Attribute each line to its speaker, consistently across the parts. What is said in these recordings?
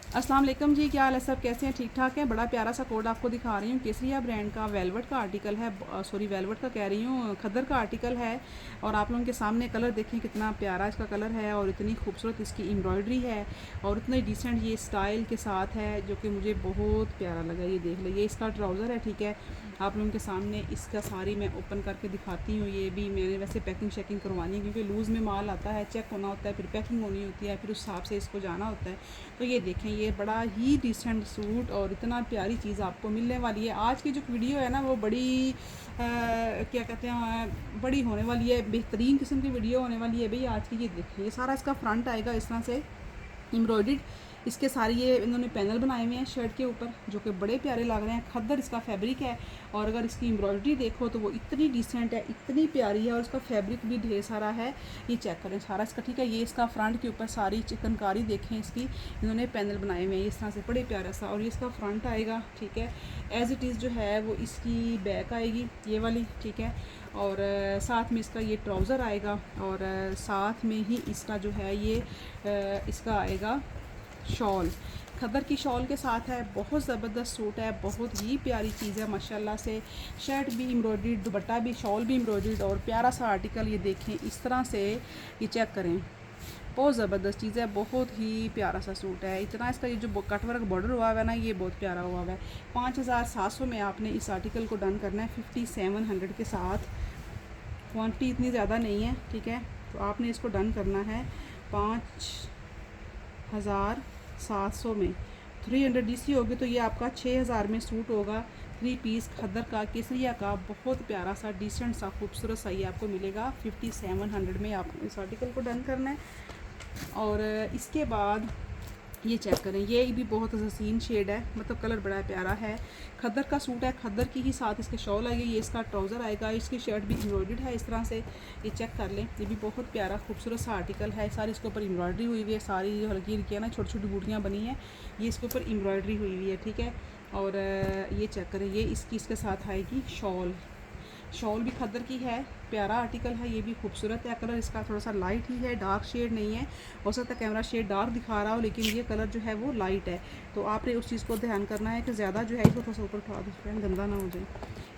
Speaker 1: अस्सलाम वालेकुम जी, क्या हाल है सब, कैसे हैं? ठीक ठाक हैं। बड़ा प्यारा सा कोड आपको दिखा रही हूँ। केसरिया ब्रांड का वेलवेट का आर्टिकल है, सॉरी वेलवेट का कह रही हूँ, खद्दर का आर्टिकल है। और आप लोगों के सामने कलर देखें कितना प्यारा इसका कलर है और इतनी खूबसूरत इसकी एम्ब्रॉयडरी है और इतने डिसेंट ये स्टाइल के साथ है जो कि मुझे बहुत प्यारा लगा। ये देख लीजिए, इसका ट्राउज़र है, ठीक है। आप लोगों के सामने इसका सारी मैं ओपन करके दिखाती हूँ। ये भी मैंने वैसे पैकिंग शैकिंग करवानी है क्योंकि लूज़ में माल आता है, चेक होना होता है, फिर पैकिंग होनी होती है, फिर उस हिसाब से इसको जाना होता है। तो ये देखें, ये बड़ा ही डिसेंट सूट और इतना प्यारी चीज़ आपको मिलने वाली है। आज की जो वीडियो है ना वो बड़ी क्या कहते हैं, बड़ी होने वाली है, बेहतरीन किस्म की वीडियो होने वाली है भाई आज की। ये देखिए, ये सारा इसका फ्रंट आएगा इस तरह से एम्ब्रॉयडर्ड। इसके सारे ये इन्होंने पैनल बनाए हुए हैं शर्ट के ऊपर जो कि बड़े प्यारे लग रहे हैं। खद्दर इसका फैब्रिक है और अगर इसकी एम्ब्रॉयडरी देखो तो वो इतनी डिसेंट है, इतनी प्यारी है और इसका फैब्रिक भी ढेर सारा है। ये चेक करें सारा इसका, ठीक है। ये इसका फ्रंट के ऊपर सारी चिकनकारी देखें, इसकी इन्होंने पैनल बनाए हुए हैं इस तरह से बड़े प्यारा सा। और ये इसका फ्रंट आएगा, ठीक है। एज़ इट इज़ जो है वो इसकी बैक आएगी ये वाली, ठीक है। और साथ में इसका ये ट्राउज़र आएगा और साथ में ही इसका जो है ये इसका आएगा शॉल, खद्दर की शॉल के साथ है। बहुत ज़बरदस्त सूट है, बहुत ही प्यारी चीज़ है माशाल्लाह से। शर्ट भी एम्ब्रॉयडर्ड, दुपट्टा भी, शॉल भी एम्ब्रॉयडर्ड और प्यारा सा आर्टिकल। ये देखें इस तरह से, ये चेक करें, बहुत ज़बरदस्त चीज़ है, बहुत ही प्यारा सा सूट है। इतना इसका ये जो कट वर्क बॉर्डर हुआ हुआ है ना, ये बहुत प्यारा हुआ हुआ है। 5700 में आपने इस आर्टिकल को डन करना है 5700 के साथ। क्वान्टिटी इतनी ज़्यादा नहीं है, ठीक है। तो आपने इसको डन करना है 5700 में। 300 DC होगी तो ये आपका 6000 में सूट होगा। 3 पीस खद्दर का केसरिया का बहुत प्यारा सा डिसेंट सा खूबसूरत सा ये आपको मिलेगा 5700 में। आपको इस आर्टिकल को डन करना है। और इसके बाद ये चेक करें, ये भी बहुत हसीन शेड है, मतलब कलर बड़ा प्यारा है। खद्दर का सूट है, खद्दर की ही साथ इसके शॉल आएगी, ये इसका ट्राउज़र आएगा, इसकी शर्ट भी एम्ब्रॉयडर्ड है इस तरह से। ये चेक कर लें, ये भी बहुत प्यारा खूबसूरत सा आर्टिकल है। सारी इसके ऊपर एम्ब्रॉयडरी हुई हुई है, सारी जो हल्की हल्की है ना, छोटी छोटी बूटियाँ बनी हैं, ये इसके ऊपर एम्ब्रॉयडरी हुई हुई है, ठीक है। और ये चेक करें, ये इसके साथ आएगी शॉल। शॉल भी खद्दर की है, प्यारा आर्टिकल है, ये भी खूबसूरत है। कलर इसका थोड़ा सा लाइट ही है, डार्क शेड नहीं है। हो सकता है कैमरा शेड डार्क दिखा रहा हो लेकिन ये कलर जो है वो लाइट है। तो आपने उस चीज़ को ध्यान करना है कि ज़्यादा जो है इसको थोड़ा सा ऊपर उठा दो, फ्रेंड गंदा ना हो जाए।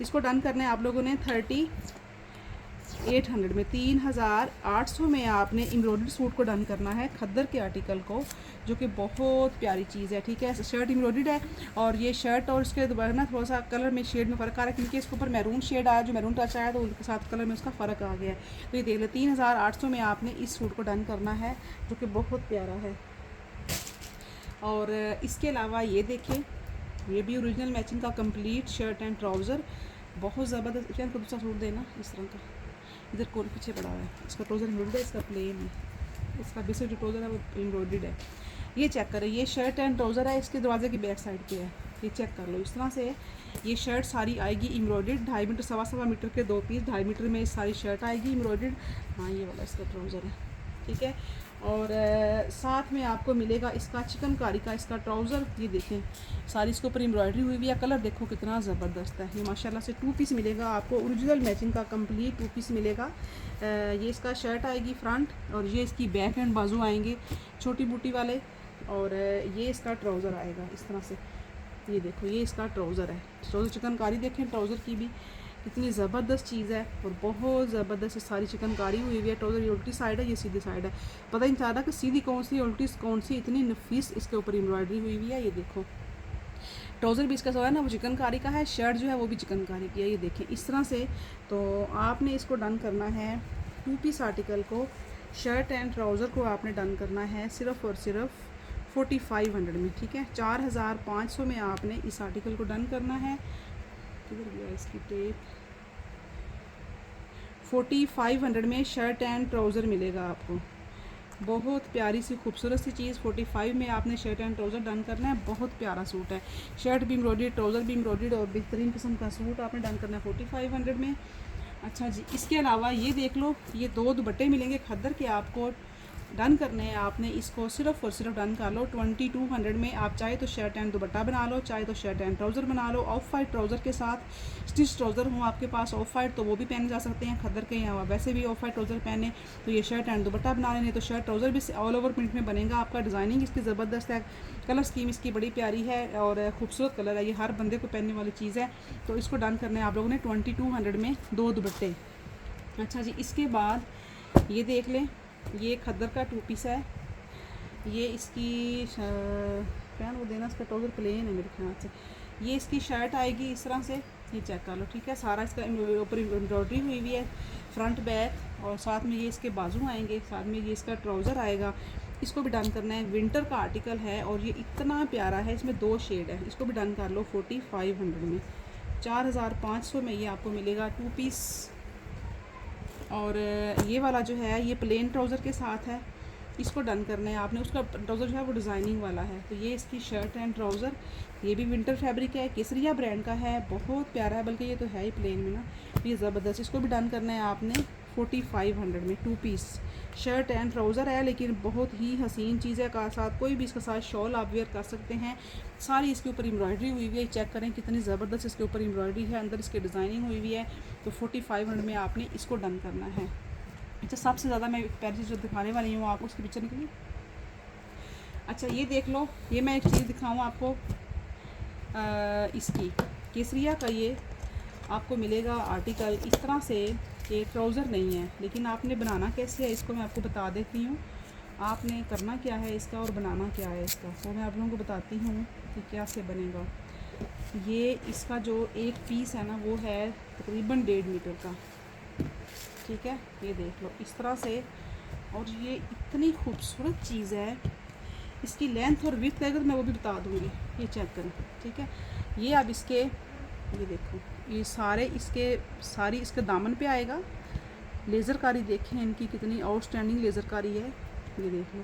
Speaker 1: इसको डन करना है आप लोगों ने 3800 में, 3800 में आपने एम्ब्रॉयडर्ड सूट को डन करना है खद्दर के आर्टिकल को, जो कि बहुत प्यारी चीज़ है, ठीक है। शर्ट एम्ब्रॉयडर्ड है और ये शर्ट और इसके दोबारा ना थोड़ा सा कलर में शेड में फ़र्क आ रहा है क्योंकि इसके ऊपर मैरून शेड आया, जो मैरून टच आया तो उनके साथ कलर में उसका फ़र्क आ गया है। तो ये देख लो, 3800 में आपने इस सूट को डन करना है जो कि बहुत प्यारा है। और इसके अलावा ये देखें, ये भी ओरिजिनल मैचिंग का कंप्लीट शर्ट एंड ट्राउज़र, बहुत ज़बरदस्त। को दूसरा सूट देना इस तरह का, इधर कोल पीछे पड़ा हुआ है, इसका ट्राउज़र एम्ब्रॉयडर्ड है, इसका प्लेन है, इसका बेसिक जो ट्राउज़र है वो एम्ब्रॉयडर्ड है। ये चेक करें, ये शर्ट एंड ट्राउज़र है, इसके दरवाजे की बैक साइड पे है, ये चेक कर लो इस तरह से। ये शर्ट सारी आएगी एम्ब्रॉयडर्ड, 2.5 मीटर, 1.25 मीटर के 2 पीस, 2.5 मीटर में सारी शर्ट आएगी एम्ब्रॉयडर्ड। हाँ, ये वाला इसका ट्राउज़र है, ठीक है। और साथ में आपको मिलेगा इसका चिकनकारी का इसका ट्राउज़र। ये देखें, सारी इसके ऊपर एम्ब्रॉयडरी हुई हुई है, कलर देखो कितना ज़बरदस्त है। ये माशाल्लाह से 2 पीस मिलेगा आपको, ओरिजिनल मैचिंग का कंप्लीट 2 पीस मिलेगा। ये इसका शर्ट आएगी फ्रंट और ये इसकी बैक एंड बाजू आएंगे छोटी बूटी वाले। और ये इसका ट्राउज़र आएगा इस तरह से, ये देखो ये इसका ट्राउज़र है। ट्राउज़र चिकनकारी देखें, ट्राउज़र की भी कितनी ज़बरदस्त चीज़ है और बहुत ज़बरदस्त सारी चिकनकारी हुई हुई है। ट्राउज़र ये उल्टी साइड है, ये सीधी साइड है, पता ही नहीं चल रहा कि सीधी कौन सी उल्टी कौन सी, इतनी नफीस इसके ऊपर एम्ब्रॉयडरी हुई हुई है। ये देखो, ट्राउज़र भी इसका जो है ना वो चिकनकारी का है, शर्ट जो है वो भी चिकनकारी की है, ये देखें इस तरह से। तो आपने इसको डन करना है 2 पीस आर्टिकल को, शर्ट एंड ट्राउज़र को आपने डन करना है सिर्फ़ और सिर्फ 4500 में, ठीक है। 4500 में आपने इस आर्टिकल को डन करना है। किधर गया इसकी टेप? 4500 में शर्ट एंड ट्राउज़र मिलेगा आपको, बहुत प्यारी सी खूबसूरत सी चीज़। 45 में आपने शर्ट एंड ट्राउज़र डन करना है, बहुत प्यारा सूट है। शर्ट भी एम्ब्रॉयडर्ड, ट्राउज़र भी एम्ब्रॉयडर्ड और बेहतरीन किस्म का सूट आपने डन करना है 4500 में। अच्छा जी, इसके अलावा ये देख लो, ये 2 दुपट्टे मिलेंगे खद्दर के आपको डन करने हैं आपने इसको सिर्फ और सिर्फ डन कर लो 2200 में। आप चाहे तो शर्ट एंड दुपट्टा बना लो, चाहे तो शर्ट एंड ट्राउज़र बना लो, ऑफ वाइट ट्राउज़र के साथ स्टिच ट्राउज़र हो आपके पास ऑफ वाइट तो वो भी पहने जा सकते हैं खद्दर के, या वैसे भी ऑफ वाइट ट्राउज़र पहने तो ये शर्ट एंड दुपट्टा बना लेने, तो शर्ट ट्राउज़र भी ऑल ओवर प्रिंट में बनेगा आपका। डिज़ाइनिंग इसकी ज़बरदस्त है, कलर स्कीम इसकी बड़ी प्यारी है और खूबसूरत कलर है, ये हर बंदे को पहनने वाली चीज़ है। तो इसको डन करना है आप लोगों ने 2200 में 2 दुपट्टे। अच्छा जी, इसके बाद ये देख लें, ये खद्दर का 2 पीस है, ये इसकी क्या वो देना, इसका ट्राउज़र प्लेन है मेरे ख्याल से। ये इसकी शर्ट आएगी इस तरह से, ये चेक कर लो, ठीक है। सारा इसका ऊपर एम्ब्रॉयडरी हुई हुई है, फ्रंट बैक, और साथ में ये इसके बाजू आएंगे, साथ में ये इसका ट्राउज़र आएगा। इसको भी डन करना है, विंटर का आर्टिकल है और ये इतना प्यारा है, इसमें 2 शेड है। इसको भी डन कर लो 4500 में, 4500 में ये आपको मिलेगा 2 पीस। और ये वाला जो है ये प्लेन ट्राउज़र के साथ है, इसको डन करना है आपने। उसका ट्राउज़र जो है वो डिज़ाइनिंग वाला है, तो ये इसकी शर्ट एंड ट्राउज़र, ये भी विंटर फैब्रिक है, केसरिया ब्रांड का है, बहुत प्यारा है, बल्कि ये तो है ही प्लेन में ना, ये ज़बरदस्त। इसको भी डन करना है आपने 4500 में 2 पीस। शर्ट एंड ट्राउज़र है, लेकिन बहुत ही हसीन चीज़ है, का साथ कोई भी इसके साथ शॉल आप वेयर कर सकते हैं। सारी इसके ऊपर एम्ब्रॉयडरी हुई हुई है, चेक करें कितनी ज़बरदस्त इसके ऊपर एम्ब्रॉयडरी है, अंदर इसके डिज़ाइनिंग हुई हुई है। तो 4500 में आपने इसको डन करना है। अच्छा, सबसे ज़्यादा मैं पहली चीज़ जो दिखाने वाली हूँ आपको, उसकी पिक्चर निकली। अच्छा, ये देख लो, ये मैं एक चीज़ दिखाऊँ आपको, इसकी केसरिया का ये आपको मिलेगा आर्टिकल इस तरह से। ये ट्राउज़र नहीं है, लेकिन आपने बनाना कैसे है इसको मैं आपको बता देती हूँ। आपने करना क्या है इसका और बनाना क्या है इसका, वो मैं आप लोगों को बताती हूँ कि क्या से बनेगा। ये इसका जो एक पीस है ना, वो है तकरीबन 1.5 मीटर का, ठीक है। ये देख लो इस तरह से, और ये इतनी खूबसूरत चीज़ है। इसकी लेंथ और विड्थ अगर मैं वो भी बता दूँगी, ये चेक करें, ठीक है। ये अब इसके, ये देखो, ये सारे इसके सारी इसके दामन पे आएगा। लेज़रकारी देखें इनकी कितनी आउटस्टैंडिंग लेज़रकारी है, ये देख लो,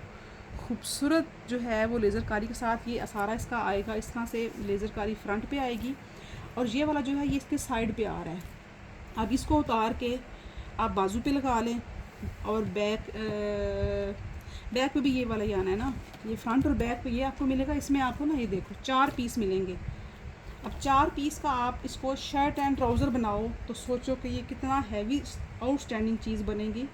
Speaker 1: खूबसूरत जो है वो लेज़रकारी के साथ ये सारा इसका आएगा। इस तरह से लेज़रकारी फ्रंट पे आएगी, और ये वाला जो है ये इसके साइड पे आ रहा है। अब इसको उतार के आप बाजू पे लगा लें, और बैक पे भी ये वाला ही आना है ना, ये फ्रंट और बैक पे ये आपको मिलेगा। इसमें आपको ना ये देखो 4 पीस मिलेंगे। अब 4 पीस का आप इसको शर्ट एंड ट्राउज़र बनाओ तो सोचो कि ये कितना हैवी आउटस्टैंडिंग चीज़ बनेगी।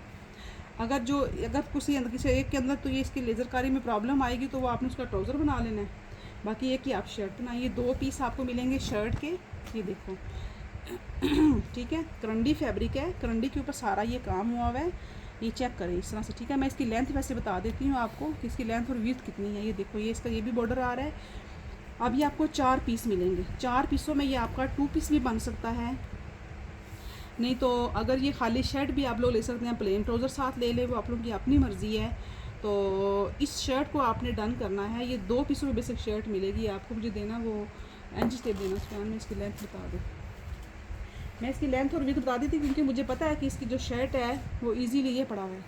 Speaker 1: अगर किसी एक के अंदर तो ये इसकी लेज़रकारी में प्रॉब्लम आएगी, तो वो आपने उसका ट्राउज़र बना लेना है, बाकी ये कि आप शर्ट बनाइए। 2 पीस आपको मिलेंगे शर्ट के, ये देखो ठीक है। करंडी फैब्रिक है, करंडी के ऊपर सारा ये काम हुआ हुआ है, ये चेक करें इस तरह से, ठीक है। मैं इसकी लेंथ वैसे बता देती हूँ आपको कि इसकी लेंथ और विड्थ कितनी है। ये देखो, ये इसका ये भी बॉर्डर आ रहा है। अब ये आपको 4 पीस मिलेंगे। 4 पीसों में ये आपका 2 पीस भी बन सकता है, नहीं तो अगर ये खाली शर्ट भी आप लोग ले सकते हैं, प्लेन ट्राउज़र साथ ले ले, वो आप लोगों की अपनी मर्ज़ी है। तो इस शर्ट को आपने डन करना है। ये 2 पीसों में बेसिक शर्ट मिलेगी आपको। मुझे देना वो एंच टेप देना, उसके में इसकी लेंथ बता दूँ। मैं इसकी लेंथ और विड्थ बता दी थी, क्योंकि मुझे पता है कि इसकी जो शर्ट है वो इजीली ये पड़ा हुआ है।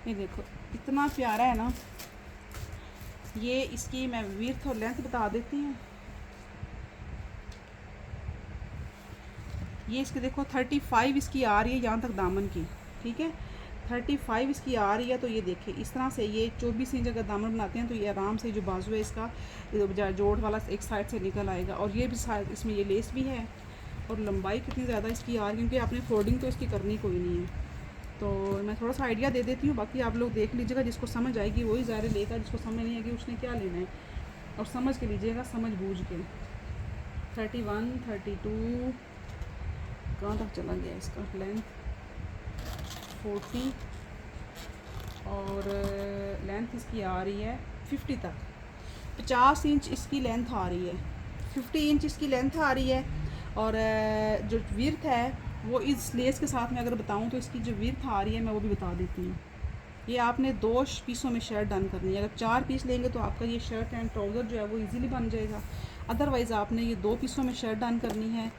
Speaker 1: ये देखो इतना प्यारा है ना। ये इसकी मैं विड्थ और लेंथ बता देती हूँ। ये इसके देखो 35 इसकी आ रही है यहाँ तक दामन की, ठीक है। 35 इसकी आ रही है। तो ये देखिए इस तरह से ये 24 इंच अगर दामन बनाते हैं तो ये आराम से जो बाजू है इसका जोड़ वाला एक साइड से निकल आएगा। और ये भी इसमें ये लेस भी है, और लंबाई कितनी ज़्यादा इसकी आ रही है, क्योंकि आपने फोल्डिंग तो इसकी करनी कोई नहीं है। तो मैं थोड़ा सा आइडिया दे देती हूँ, बाकी आप लोग देख लीजिएगा। जिसको समझ आएगी वही ज़ाहिर लेगा, जिसको समझ नहीं आएगी उसने क्या लेना है, और समझ के लीजिएगा, समझ बूझ के। 31, 32 कहाँ तक चला गया इसका लेंथ, 40, और लेंथ इसकी आ रही है 50 तक। 50 इंच इसकी लेंथ आ रही है, 50 इंच इसकी लेंथ आ रही है। और जो विड्थ है वो इस लेस के साथ में अगर बताऊं तो इसकी जो विड्थ आ रही है मैं वो भी बता देती हूँ। ये आपने 2 पीसों में शर्ट डन करनी है। अगर 4 पीस लेंगे तो आपका ये शर्ट एंड ट्राउज़र जो है वो इजीली बन जाएगा। अदरवाइज़ आपने ये 2 पीसों में शर्ट डन करनी है।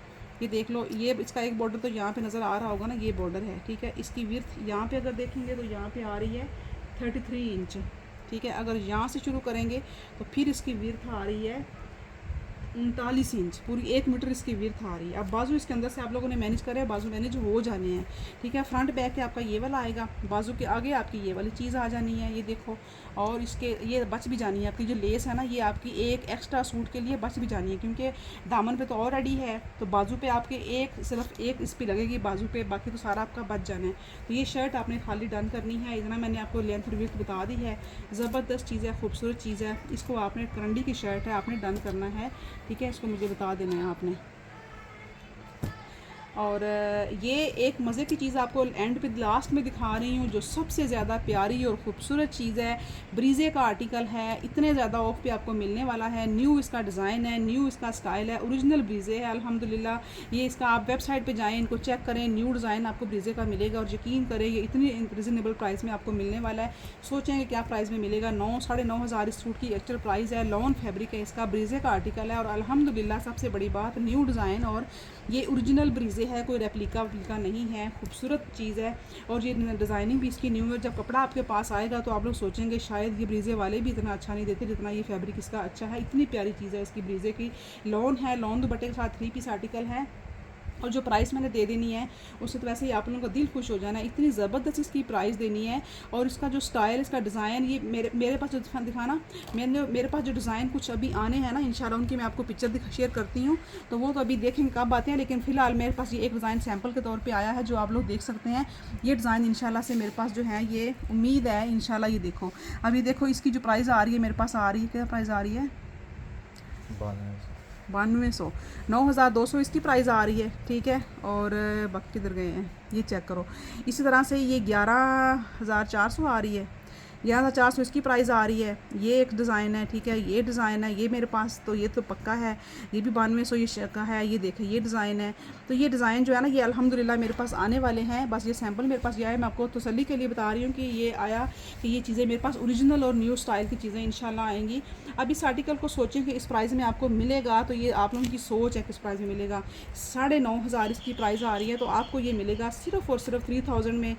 Speaker 1: ये देख लो, ये इसका एक बॉर्डर तो यहाँ पे नज़र आ रहा होगा ना, ये बॉर्डर है, ठीक है। इसकी विड्थ यहाँ पे अगर देखेंगे तो यहाँ पे आ रही है 33 इंच, ठीक है। अगर यहाँ से शुरू करेंगे तो फिर इसकी विड्थ आ रही है 39 इंच, पूरी 1 मीटर इसकी विड्थ आ रही है। अब बाजू इसके अंदर से आप लोगों ने मैनेज करे, बाजू मैनेज हो जाने हैं, ठीक है। फ्रंट बैक के आपका ये वाला आएगा, बाजू के आगे आपकी ये वाली चीज़ आ जानी है, ये देखो। और इसके ये बच भी जानी है, आपकी जो लेस है ना ये आपकी एक एक्स्ट्रा सूट के लिए बच भी जानी है, क्योंकि दामन पे तो ऑलरेडी है, तो बाजू पे आपके एक सिर्फ एक इस पर लगेगी बाजू पे, बाकी तो सारा आपका बच जाना है। तो ये शर्ट आपने खाली डन करनी है, इतना मैंने आपको लेंथ और विड्थ बता दी है। ज़बरदस्त चीज़ है, खूबसूरत चीज़ है। इसको आपने करंडी की शर्ट है, आपने डन करना है, ठीक है। इसको मुझे बता देना है आपने। और ये एक मज़े की चीज़ आपको एंड पे लास्ट में दिखा रही हूँ, जो सबसे ज़्यादा प्यारी और ख़ूबसूरत चीज़ है। ब्रीज़े का आर्टिकल है, इतने ज़्यादा ऑफ पे आपको मिलने वाला है। न्यू इसका डिज़ाइन है, न्यू इसका स्टाइल है, ओरिजिनल ब्रीज़े है अल्हम्दुलिल्लाह। ये इसका आप वेबसाइट पे जाएँ, इनको चेक करें, न्यू डिज़ाइन आपको ब्रीज़े का मिलेगा। और यकीन करें ये इतनी रिजनेबल प्राइस में आपको मिलने वाला है। सोचेंगे क्या प्राइस में मिलेगा, 9 साढ़े 9 हज़ार इस सूट की एक्चुअल प्राइस है। लॉन फैब्रिक है इसका, ब्रीज़े का आर्टिकल है, और अल्हम्दुलिल्लाह सबसे बड़ी बात न्यू डिज़ाइन, और ये ओरिजिनल ब्रीज़े है, कोई रेप्लिका वप्लिका नहीं है। खूबसूरत चीज़ है, और ये डिज़ाइनिंग भी इसकी न्यू है। जब कपड़ा आपके पास आएगा तो आप लोग सोचेंगे शायद ये ब्रीज़े वाले भी इतना अच्छा नहीं देते जितना ये फैब्रिक इसका अच्छा है। इतनी प्यारी चीज़ है इसकी ब्रीज़े की। लॉन है, लॉन दुपट्टे के साथ 3 पीस आर्टिकल है, और जो प्राइस मैंने दे देनी है उससे तो वैसे ही आप लोगों का दिल खुश हो जाना है। इतनी ज़बरदस्त इसकी प्राइस देनी है, और इसका जो स्टाइल, इसका डिज़ाइन, ये मेरे पास जो दिखाना, मेरे पास जो डिज़ाइन कुछ अभी आने हैं ना इंशाल्लाह, उनकी मैं आपको पिक्चर शेयर करती हूँ, तो वो तो अभी देखेंगे कब आते हैं। लेकिन फ़िलहाल मेरे पास ये एक डिज़ाइन सैम्पल के तौर पर आया है, जो आप लोग देख सकते हैं। ये डिज़ाइन इंशाल्लाह से मेरे पास जो है, ये उम्मीद है इंशाल्लाह। ये देखो, अभी देखो इसकी जो प्राइस आ रही है मेरे पास आ रही है, क्या प्राइस आ रही है, 9200, 9200 इसकी प्राइस आ रही है, ठीक है। और बाकी किधर गए हैं, ये चेक करो। इसी तरह से ये 11400 आ रही है, 11400 इसकी प्राइस आ रही है। ये एक डिज़ाइन है, ठीक है, ये डिज़ाइन है, ये मेरे पास तो ये तो पक्का है, ये भी 9200 ये का है। ये देखें, ये डिज़ाइन है। तो ये डिज़ाइन जो है ना, ये अल्हम्दुलिल्लाह मेरे पास आने वाले हैं। बस ये सैम्पल मेरे पास ये आया, मैं आपको तसल्ली के लिए बता रही हूँ कि ये आया, कि ये चीज़ें मेरे पास ओरिजिनल और न्यू स्टाइल की चीज़ें इंशाल्लाह आएंगी। अब इस आर्टिकल को सोचें कि इस प्राइस में आपको मिलेगा, तो ये आप लोगों की सोच है किस प्राइस में मिलेगा। 9,500 इसकी प्राइस आ रही है, तो आपको ये मिलेगा सिर्फ़ और सिर्फ 3000 में।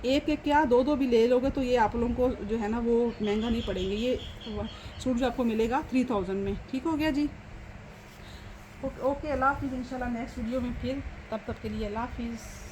Speaker 1: एक क्या दो भी ले लोगे तो ये आप लोगों को जो है ना वो महंगा नहीं पड़ेंगे। ये सूट जो आपको मिलेगा 3000 में, ठीक हो गया जी। ओके, अल्लाह हाफिज़। इंशाल्लाह नेक्स्ट वीडियो में फिर, तब तक के लिए अल्लाह हाफिज़।